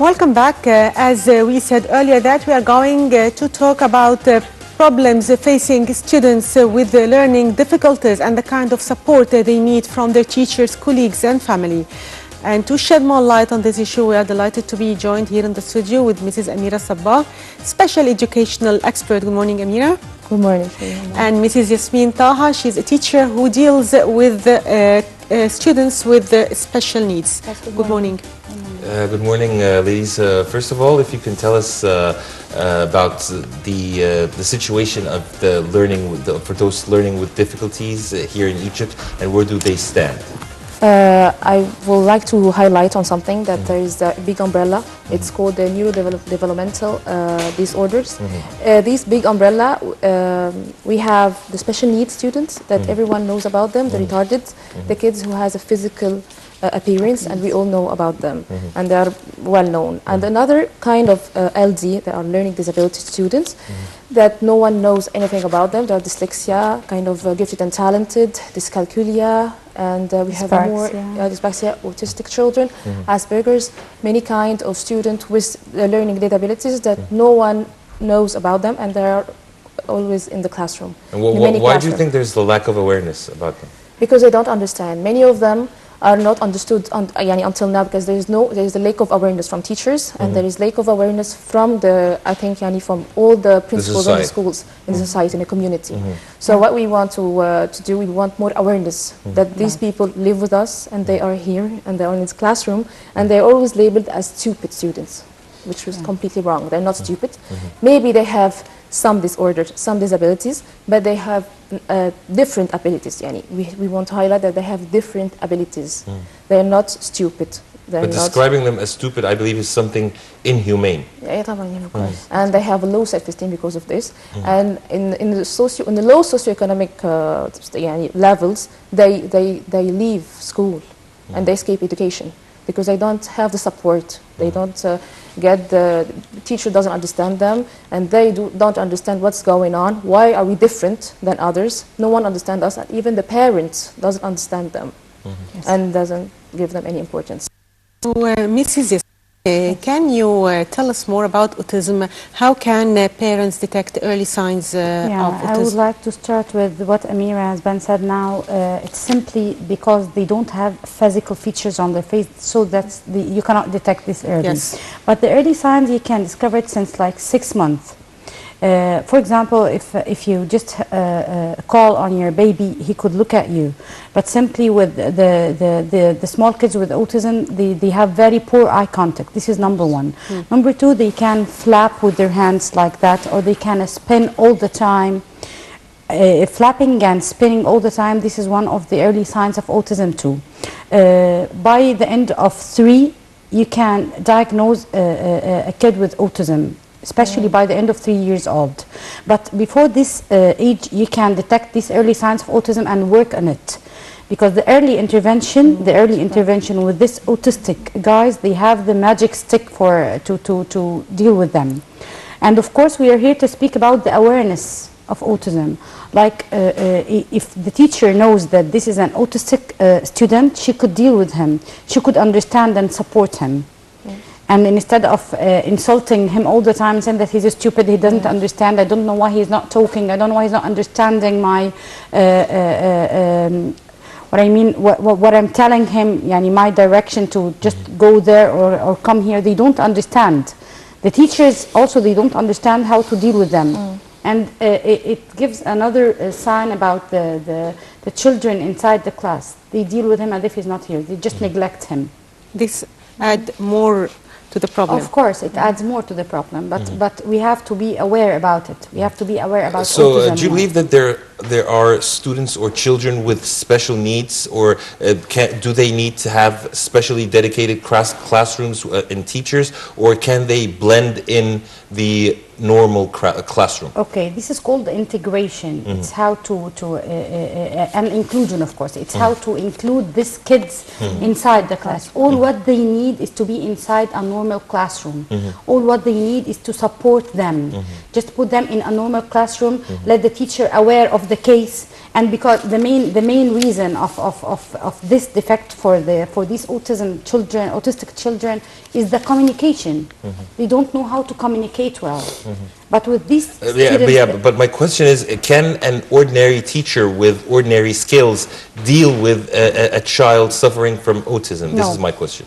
Welcome back. As we said earlier that we are going to talk about problems facing students with learning difficulties and the kind of support they need from their teachers, colleagues and family. And to shed more light on this issue, we are delighted to be joined here in the studio with Mrs. Amira Sabahi, special educational expert. Good morning, Amira. Good morning. And Mrs. Yasmine Taha, she's a teacher who deals with students with special needs. Good morning. Good morning, ladies. First of all, if you can tell us about the situation of the learning for those learning with difficulties here in Egypt, and where do they stand? I would like to highlight on something that there is a big umbrella. It's called the neurodevelopmental disorders. This big umbrella, we have the special needs students that everyone knows about them, the retarded, the kids who has a physical appearance, and we all know about them, and they are well known. And another kind of LD, they are learning disability students, that no one knows anything about them. They are dyslexia, kind of gifted and talented, dyscalculia, and we have more dyslexia, autistic children, Asperger's, many kind of students with learning disabilities that no one knows about them, and they are always in the classroom. And why do you think there's the lack of awareness about them? Because they don't understand. Many of them are not understood until now, because there is a lack of awareness from teachers, and there is lack of awareness from from all the principals in the schools, in the society, in the community. So what we want to do, we want more awareness that these people live with us, and they are here, and they are in this classroom, and they are always labeled as stupid students, which was completely wrong. They're not stupid. Maybe they have some disorders, some disabilities, but they have different abilities. We want to highlight that they have different abilities. They are not stupid. But describing them as stupid, I believe, is something inhumane. And they have a low self-esteem because of this. And in the low socioeconomic levels, they leave school and they escape education, because they don't have the support. They don't get the teacher doesn't understand them, and they don't understand what's going on. Why are we different than others? No one understands us, and even the parents doesn't understand them, and doesn't give them any importance. So, Mrs. Can you tell us more about autism? How can parents detect early signs of autism? I would like to start with what Amira has been said now. It's simply because they don't have physical features on their face, so that's you cannot detect this early. Yes. But the early signs you can discover it since like 6 months. For example, if you just call on your baby, he could look at you. But simply with the small kids with autism, they have very poor eye contact. This is number one. Number two, they can flap with their hands like that, or they can spin all the time. Flapping and spinning all the time, this is one of the early signs of autism too. By the end of 3, you can diagnose a kid with autism, especially by the end of 3 years old. But before this age, you can detect these early signs of autism and work on it. Because the early intervention with this autistic guys, they have the magic stick to deal with them. And of course, we are here to speak about the awareness of autism. Like if the teacher knows that this is an autistic student, she could deal with him. She could understand and support him. And instead of insulting him all the time, saying that he's stupid, he doesn't understand, I don't know why he's not talking, I don't know why he's not understanding my, what I'm telling him, my direction to just go there or come here, they don't understand. The teachers also, they don't understand how to deal with them. And it gives another sign about the children inside the class. They deal with him as if he's not here, they just neglect him. This add more to the problem. Of course, it adds more to the problem, but we have to be aware about it. We have to be aware about So, autism. do you believe that there are students or children with special needs, or do they need to have specially dedicated classrooms and teachers, or can they blend in the normal classroom? Okay, this is called integration. It's how to and inclusion, of course. It's how to include these kids inside the class. All what they need is to be inside a normal classroom. All what they need is to support them. Just put them in a normal classroom. Let the teacher aware of the case. And because the main reason of this defect for these autistic children is the communication. They don't know how to communicate well. But with these but my question is, can an ordinary teacher with ordinary skills deal with a child suffering from autism? This is my question.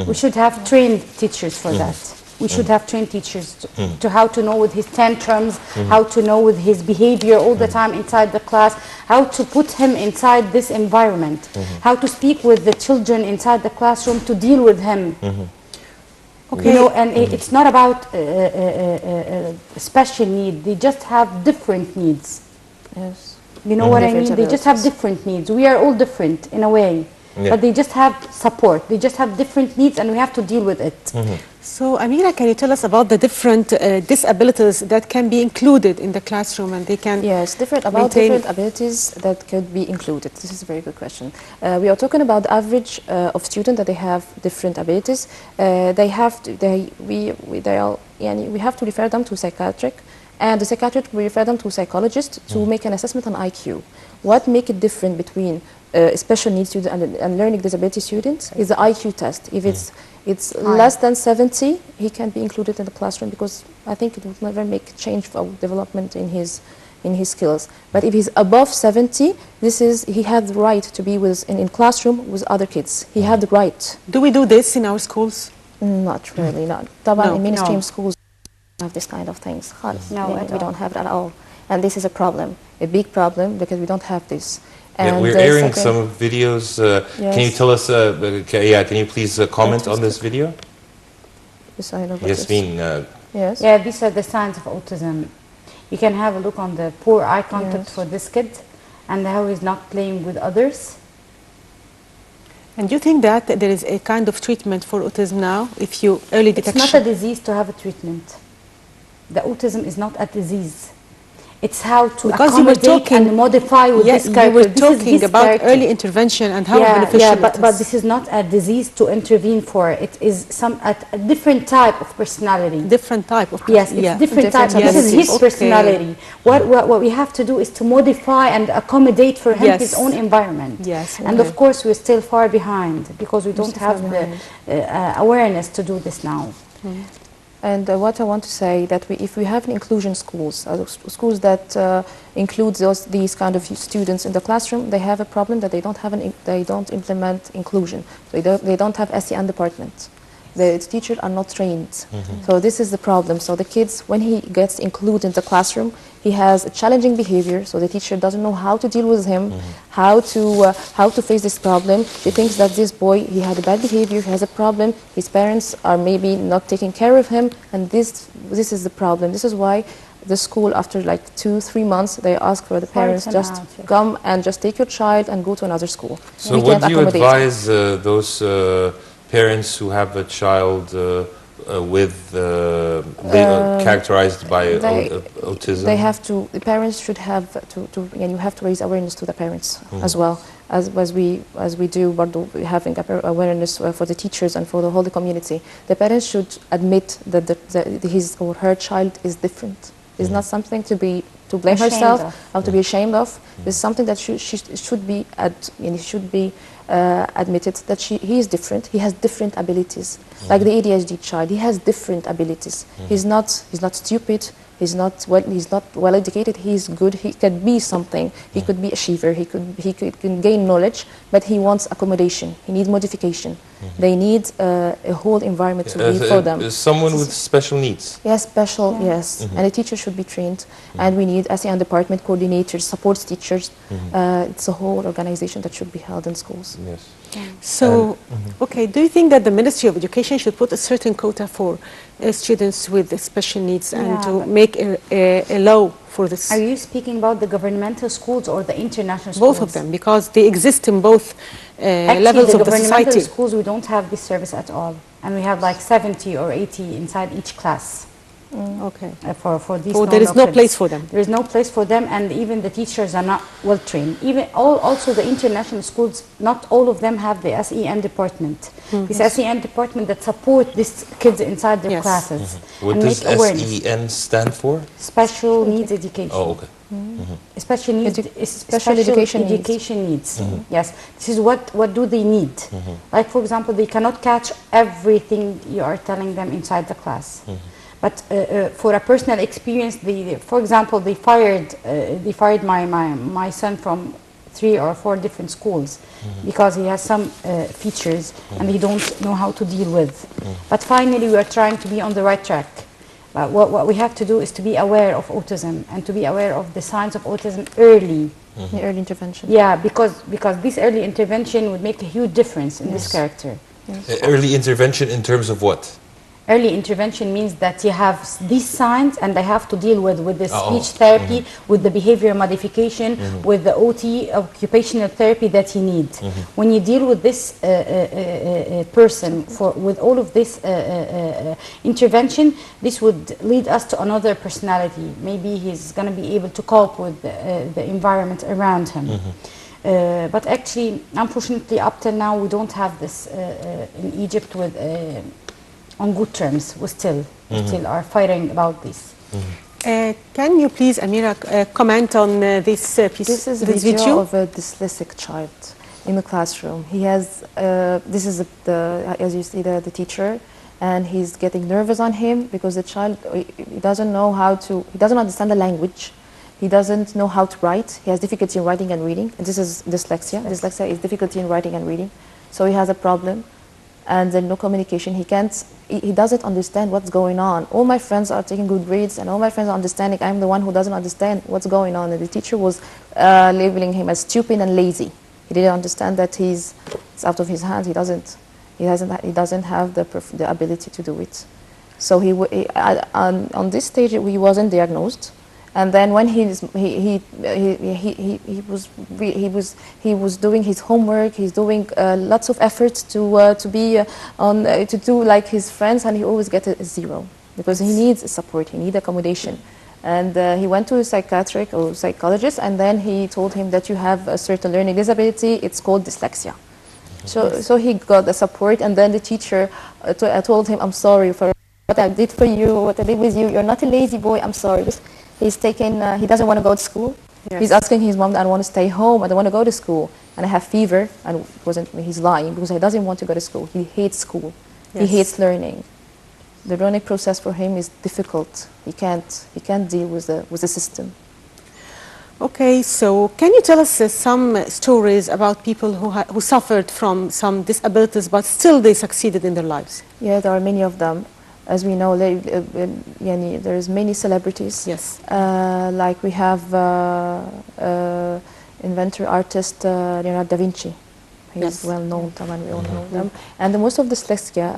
We should have trained teachers for that. We should have trained teachers to how to know with his tantrums, how to know with his behavior all the time inside the class, how to put him inside this environment, how to speak with the children inside the classroom to deal with him. Okay. You know, and it's not about special need. They just have different needs. Yes. You know what I mean? They just have different needs. We are all different in a way. Yeah. But they just have support. They just have different needs, and we have to deal with it. So, Amira, can you tell us about the different disabilities that can be included in the classroom and they can different abilities that could be included? This is a very good question. We are talking about the average of students that they have different abilities. We have to refer them to psychiatric, and the psychiatric will refer them to a psychologist to make an assessment on IQ. What makes it different between special needs students and learning disability students is the IQ test. If it's less than 70, he can be included in the classroom, because I think it will never make change for development in his skills. But if he's above 70, he has the right to be in classroom with other kids. He has the right. Do we do this in our schools? Not really, not. In mainstream schools have this kind of things. We don't have it at all. And this is a problem, a big problem, because we don't have this. And we're airing some videos. Can you tell us, can you please comment on this video? Yes, I know. Yasmine. Yes. Yeah, these are the signs of autism. You can have a look on the poor eye contact for this kid and how he's not playing with others. And do you think that there is a kind of treatment for autism now, if you early detection? It's not a disease to have a treatment. The autism is not a disease. It's how to accommodate and modify with this character. You were talking about early intervention and how beneficial it is. But this is not a disease to intervene for. It is a different type of personality. Different type of personality. Yes, it's different type. This is his personality. What we have to do is to modify and accommodate for him his own environment. Yes. And of course, we're still far behind because we don't have the awareness to do this now. And what I want to say that if we have inclusion schools, schools that include these kind of students in the classroom, they have a problem that they don't implement inclusion. They don't have SEN department. The teachers are not trained. So this is the problem. So the kids, when he gets included in the classroom, he has a challenging behavior. So the teacher doesn't know how to deal with him, how to face this problem. She thinks that this boy, he had a bad behavior, he has a problem. His parents are maybe not taking care of him, and this is the problem. This is why the school, after like 2-3 months, they ask for the parents just come and just take your child and go to another school. So what do you advise those parents who have a child characterized by autism? The parents should have and you have to raise awareness to the parents as well, as we do, having awareness for the teachers and for the whole community. The parents should admit that his or her child is different. It's not something to blame herself or to be ashamed of. It's something that should be admitted that he is different. He has different abilities. Like the ADHD child, he has different abilities. He's not stupid. He's not well educated. He's good. He can be something. He could be a achiever. He can gain knowledge, but he wants accommodation. He needs modification. They need a whole environment to be for them. Someone with special needs. Yes, special. Yes, and a teacher should be trained. And we need SEN department coordinators, support teachers. It's a whole organization that should be held in schools. Yes. So, okay, do you think that the Ministry of Education should put a certain quota for students with special needs and to make a law for this? Are you speaking about the governmental schools or the international schools? Both of them, because they exist in both levels of the society. Actually, the governmental schools, we don't have this service at all. And we have like 70 or 80 inside each class. Okay. For these. So there is no place for them. There is no place for them, and even the teachers are not well trained. Even also the international schools, not all of them have the SEN department. This SEN department that support these kids inside their classes. What and does make awareness. SEN stand for? Special needs education. Oh, okay. Special needs, special education needs. Yes, this is what do they need? Like for example, they cannot catch everything you are telling them inside the class. But for a personal experience, for example, they fired my son from 3 or 4 different schools because he has some features and they don't know how to deal with. But finally, we are trying to be on the right track. But what we have to do is to be aware of autism and to be aware of the signs of autism early. The early intervention. Yeah, because this early intervention would make a huge difference in this character. Early intervention in terms of what? Early intervention means that you have these signs and they have to deal with the speech therapy, with the behavior modification, with the OT, occupational therapy that he needs. When you deal with this person with all of this intervention, this would lead us to another personality. Maybe he's going to be able to cope with the environment around him. But actually, unfortunately, up till now, we don't have this in Egypt with on good terms. We still are fighting about this. Can you please, Amira, comment on this piece? This is a video of a dyslexic child in the classroom. He has, this is as you see the teacher, and he's getting nervous on him because the child, he doesn't know how to, he doesn't understand the language. He doesn't know how to write. He has difficulty in writing and reading. And this is dyslexia. Dyslexia is difficulty in writing and reading. So he has a problem. And then no communication. He doesn't understand what's going on. All my friends are taking good grades and all my friends are understanding. I'm the one who doesn't understand what's going on. And the teacher was labeling him as stupid and lazy. He didn't understand that it's out of his hands. He doesn't have the ability to do it. So on this stage he wasn't diagnosed. And then when he was doing his homework, he's doing lots of efforts to do like his friends, and he always gets a 0 because he needs support, he needs accommodation. And he went to a psychiatric or psychologist, and then he told him that you have a certain learning disability. It's called dyslexia. So he got the support, and then the teacher told him, "I'm sorry for what I did for you, what I did with you. You're not a lazy boy. I'm sorry." He's taken, he doesn't want to go to school. Yes. He's asking his mom, "I want to stay home, I don't want to go to school, and I have fever," and he's lying because he doesn't want to go to school. He hates school. Yes. He hates learning. The learning process for him is difficult. He can't deal with the system. Okay, so can you tell us some stories about people who suffered from some disabilities but still they succeeded in their lives? Yeah, there are many of them. As we know, there's many celebrities. Yes. Like we have inventor, artist Leonardo da Vinci. He's well known, and we all know them. And most of dyslexia,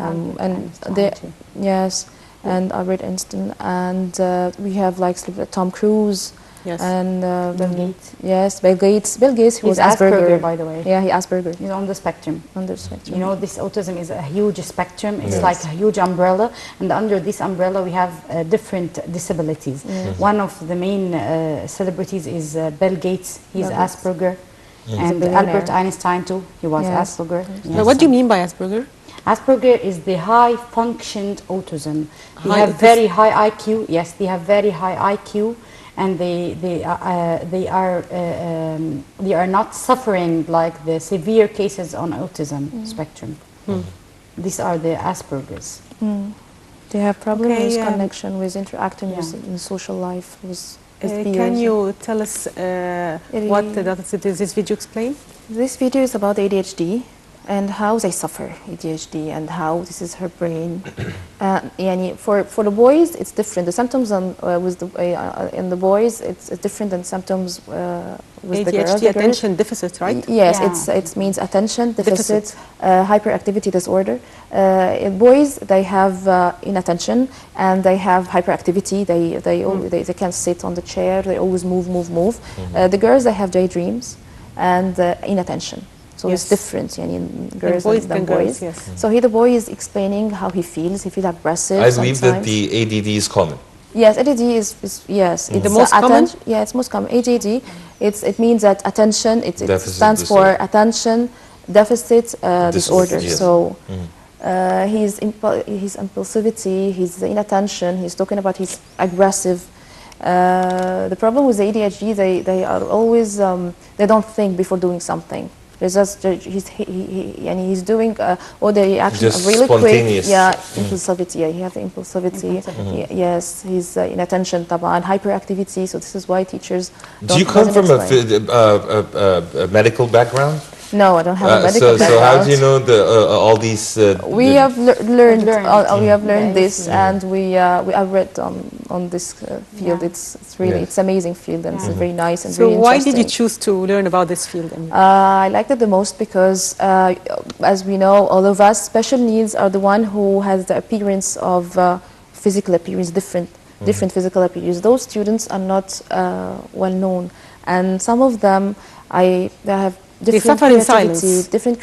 and Albert Einstein, and we have like Tom Cruise. Yes. And Bill Gates. Yes, Bill Gates. Bill Gates, he was Asperger, by the way. Yeah, he Asperger. He's on the spectrum. On the spectrum. You know, this autism is a huge spectrum. It's like a huge umbrella, and under this umbrella we have different disabilities. One of the main celebrities is Bill Gates. He's Asperger. And Albert Einstein too. He was Asperger. Yes. Now, what do you mean by Asperger? Asperger is the high-functioned autism. They have very high IQ. Yes, they have very high IQ. And they are not suffering like the severe cases on autism spectrum. These are the Asperger's. They have problems with connection, with interacting in social life. Can you tell us what does this video explain? This video is about ADHD and how they suffer ADHD and how this is her brain. For the boys, it's different. The symptoms in the boys, it's different than symptoms with the girls. ADHD, attention deficit, right? Yes, it means attention deficit, hyperactivity disorder. In boys, they have inattention and they have hyperactivity. They can't sit on the chair. They always move. The girls, they have daydreams and inattention. So Yes. it's different, yani, girls boys than than girls, boys. yes. So here the boy is explaining how he feels. He feels aggressive. I believe that sometimes. the ADD is common. Yes, ADD is yes. It's The most common? Yeah, it's most common. ADD, it means that attention. It Deficit stands disorder. for attention deficit disorder. yes. So his impulsivity, his inattention. He's talking about his aggressive. The problem with the ADHD, they are always they don't think before doing something. There's just he's doing all the reactions Just really quick. spontaneous. Yeah, impulsivity. Yeah, he has the impulsivity. Yes, he's inattention, طبعا, hyperactivity. So this is why teachers don't. Do you come doesn't from explain. a medical background? No, I don't have a medical So how background. do you know all these? We have learned. We have learned Yeah, this, and we I read on this field. Yeah. It's really Yes. it's amazing field, and it's very nice and So very why interesting. did you choose to learn about this field? I liked it the most because, as we know, all of us, special needs are the one who has the appearance of physical appearance, different physical appearance. Those students are not well known, and some of them, they have different suffer in creativity, silence. different.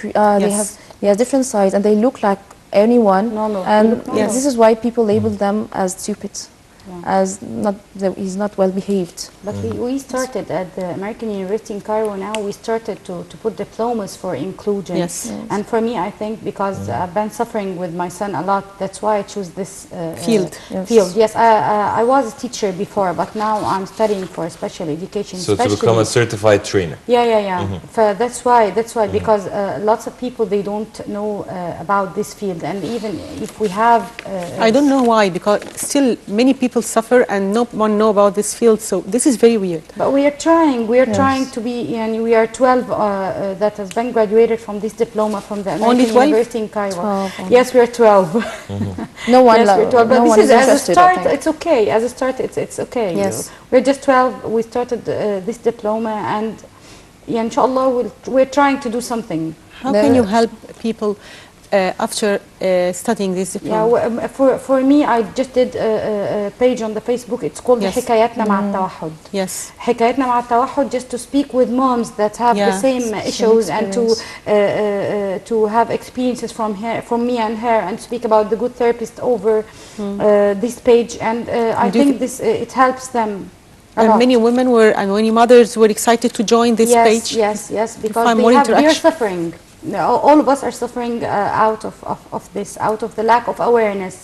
They have different size, and they look like anyone. Normal. And They look normal. this is why people label them as stupid, as not he's not well behaved. But we started at the American University in Cairo now, we started to put diplomas for inclusion. Yes. And for me, I think because I've been suffering with my son a lot, that's why I choose this Field. Yes. Yes, I was a teacher before, but now I'm studying for special education. So to become a certified trainer. Yeah. That's why because lots of people, they don't know about this field, and even if we have I don't know why, because still many people suffer and no one know about this field, so this is very weird. But we are trying to be, and we are 12 that has been graduated from this diploma from the Only American 12? University in Cairo. 12, Yes, we are 12. No one, Yes, we're 12. But no this one is is as a interested. I start, think. it's okay. As a start, it's okay. Yes. We're just 12. We started this diploma, and inshallah, we're trying to do something. How can you help people after studying this diploma? For me, I just did a page on the Facebook. It's called Yes. حكاياتنا مع التوحد. Yes. حكاياتنا مع التوحد, just to speak with moms that have the same issues, and to have experiences from me and her, and speak about the good therapist over this page. And I think this it helps them a And lot. many women were, and many mothers were excited to join this page. Yes, because find they more are interaction. suffering. All of us are suffering out of this, out of the lack of awareness.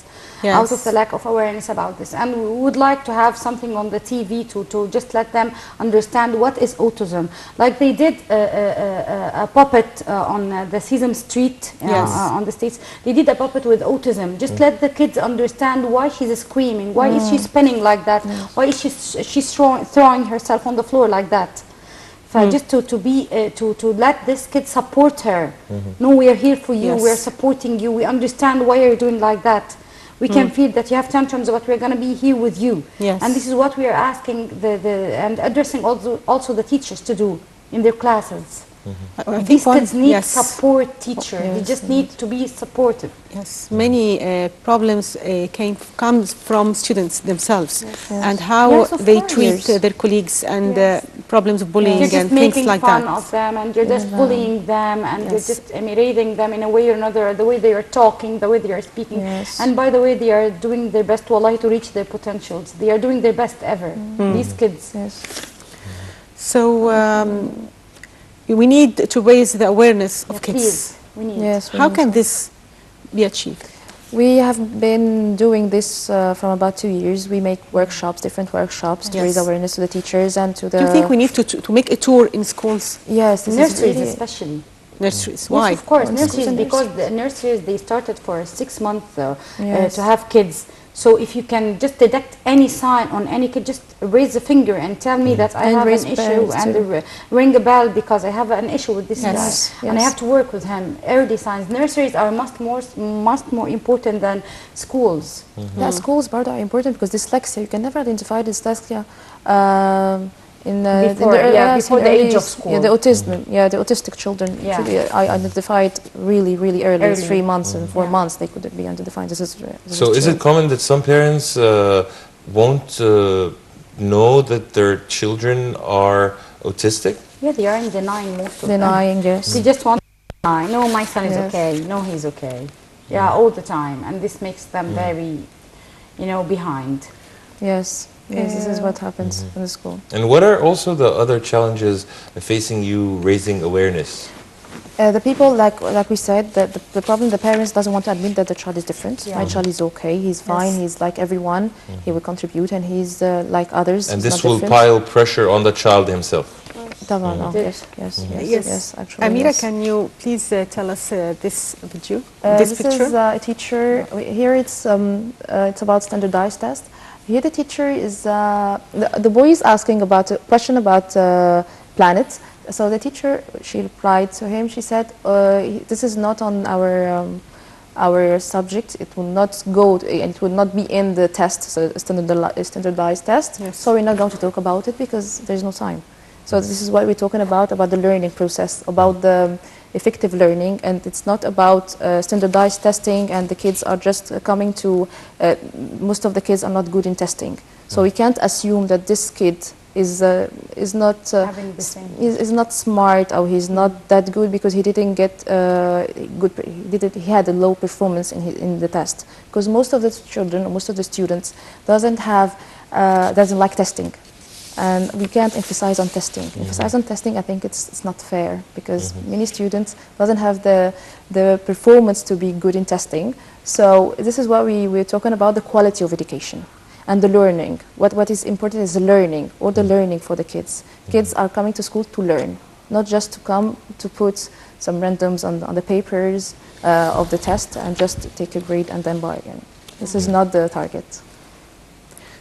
Yes. Out of the lack of awareness about this, and we would like to have something on the TV to just let them understand what is autism. Like they did a puppet on the Sesame Street Yes. on the States. They did a puppet with autism. Just let the kids understand why she's screaming, why is she spinning like that, why is she's throwing herself on the floor like that. Just to let this kid support her. No, we are here for you. Yes. We are supporting you. We understand why you're doing like that. We can feel that you have tantrums, but we're going to be here with you. Yes. And this is what we are asking and addressing also the teachers to do in their classes. I think These kids need yes. support teacher. They just need to be supportive. Yes, many problems comes from students themselves, and how Yes, of they course. treat their colleagues, and problems of bullying You're and just things making like fun that. of them, and you're just bullying them, and you're just emulating them in a way or another, the way they are talking, the way they are speaking. Yes. And by the way, they are doing their best, wallahi, to reach their potentials. They are doing their best ever, these kids. Yes. So we need to raise the awareness of kids. Please, we need. Yes. we How need can to. this be achieved? We have been doing this from about 2 years. We make workshops, different workshops, to raise Yes. awareness to the teachers and to the. Do you think we need to make a tour in schools, Yes, this is Nurseries really- especially. nurseries? Why? Yes, of course, Schools nurseries, and because the nurseries, they started for 6 months Yes. to have kids. So if you can just detect any sign on any kid, just raise a finger and tell me that I And have raise an issue, bells and too. ring a bell because I have an issue with this Yes. guy, and I Yes. have to work with him. Early signs. Nurseries are much more important than schools. Yeah, schools part are important because dyslexia, you can never identify dyslexia in Before- the, yeah, yes, before in the early- age of school. Yeah, the autism, the autistic children. Yeah. Actually, I identified really, really early. Early. 3 months and 4 months they could be undefined. This is So is it common that some parents won't know that their children are autistic? Yeah, they are in denying most of them. denying? Yes. They just want I know my son is Yes. okay. No, he's okay. Yeah, all the time, and this makes them very, behind. Yes, yes, this is what happens in the school. And what are also the other challenges facing you raising awareness? The people, like we said, the problem, the parents doesn't want to admit that the child is different. Yeah. My child is okay, he's fine, he's like everyone, he will contribute, and he's like others. And he's this not will different. pile pressure on the child himself. Taha, yes, yes, actually. Amira, yes. can you please tell us this video, This picture? is a teacher. Here it's about standardized test. Here the teacher is the boy is asking about a question about planets. So the teacher, she replied to him. She said, "This is not on our subject. It will not go. It will not be in the test. So standardized test. Yes. So we're not going to talk about it because there's no time." So this is what we're talking about the learning process, about the effective learning, and it's not about standardized testing and the kids are just coming to, most of the kids are not good in testing. So we can't assume that this kid is not Having the same. is not smart or he's not that good because he didn't get he had a low performance in the test, because most of the children, most of the students doesn't like testing. And we can't emphasize on testing. Emphasize on testing, I think it's not fair, because many students doesn't have the performance to be good in testing. So this is what we're talking about, the quality of education and the learning. What is important is the learning, or the learning for the kids. Kids are coming to school to learn, not just to come to put some randoms on the papers of the test and just take a grade and then buy again. This is not the target.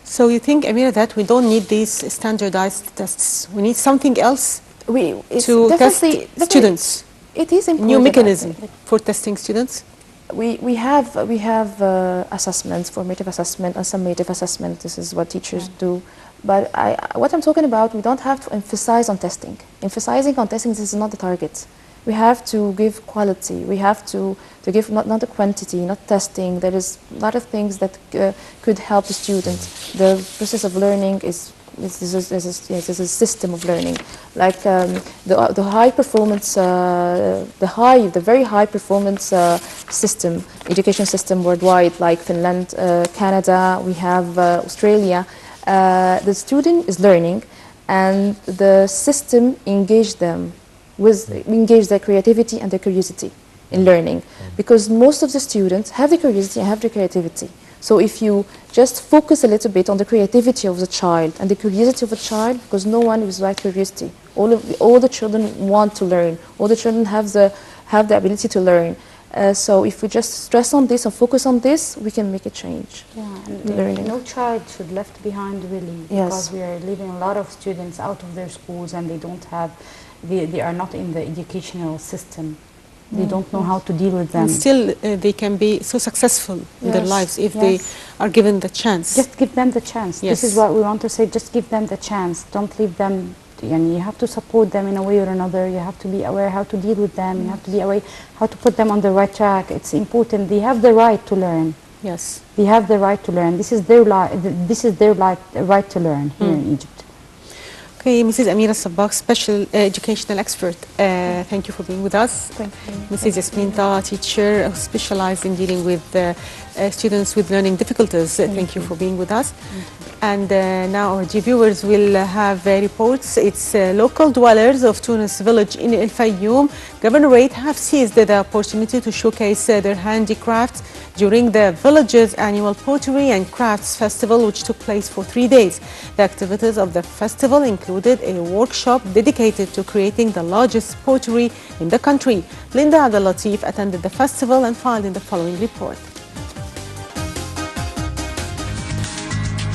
So you think, Amira, that we don't need these standardized tests? We need something else to test students? It is important. New mechanism for testing students? We have assessments, formative assessment and summative assessment. This is what teachers do. But what I'm talking about, we don't have to emphasize on testing. Emphasizing on testing, this is not the target. We have to give quality. We have to give not the quantity, not testing. There is a lot of things that could help the student. The process of learning is a system of learning. Like the high performance, the very high performance system, education system worldwide, like Finland, Canada, we have Australia. The student is learning, and the system engage their creativity and their curiosity in learning, because most of the students have the curiosity and have the creativity. So if you just focus a little bit on the creativity of the child and the curiosity of a child, because no one is like curiosity. All the children want to learn. All the children have the ability to learn. So if we just stress on this and focus on this, we can make a change. Yeah, Learning. and no child should left behind, really, because we are leaving a lot of students out of their schools, and they don't have. They are not in the educational system. They don't know how to deal with them. And still, they can be so successful in their lives if they are given the chance. Just give them the chance. Yes. This is what we want to say. Just give them the chance. Don't leave them. And you have to support them in a way or another. You have to be aware how to deal with them. You have to be aware how to put them on the right track. It's important. They have the right to learn. Yes. They have the right to learn. This is their right to learn here in Egypt. Okay, Mrs. Amira Sabahi, special educational expert. Thank you for being with us. Thank you. Mrs. Yasmine, Taha, teacher who specialized in dealing with students with learning difficulties. Thank you for being with us. And now our viewers will have reports. It's local dwellers of Tunis village in El Fayoum Governorate have seized the opportunity to showcase their handicrafts during the village's annual pottery and crafts festival, which took place for 3 days. The activities of the festival included a workshop dedicated to creating the largest pottery in the country. Linda Abdel Latif attended the festival and filed in the following report.